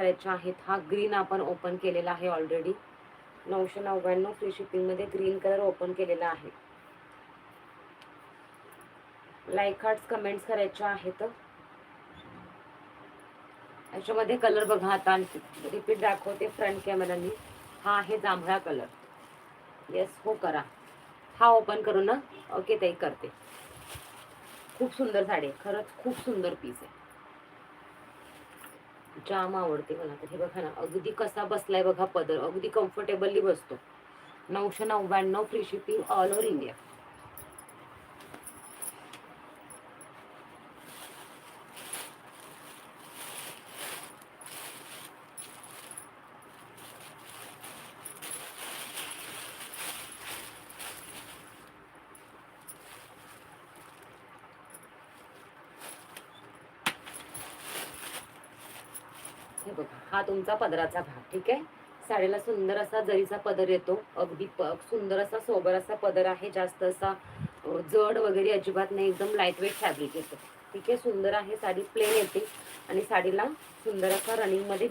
करायच्या आहेत. हा ग्रीन आपण ओपन केलेला आहे ऑलरेडी. 999 फ्री शिपिंग मध्ये ग्रीन कलर ओपन केलेला आहे. लाईक हार्ट्स कमेंट्स करायच्या आहेत. याच्यामध्ये कलर बघा, आता रिपीट दाखवते फ्रंट कॅमेरानी. हा आहे जांभळा कलर. येस हो करा. हा ओपन करू ना. ओके ताई करते. खूप सुंदर साडी आहे, खरंच खूप सुंदर पीस आहे. जाम आवडते मला. तर हे बघा ना, अगदी कसा बसलाय बघा पदर, अगदी कम्फर्टेबली बसतो. 999 free shipping all over India. हे बघा, हा तुमचा पदराचा भाग. ठीक आहे. साडीला सुंदर असा जरीचा पदर येतो. अगदी सुंदर असा सोबर असा पदर आहे. जास्त असा जड वगैरे अजिबात नाही. एकदम लाईट वेट फॅब्रिक येतो. ठीक आहे. सुंदर आहे साडी. प्लेन येते आणि साडीला सुंदर असा रनिंग मध्ये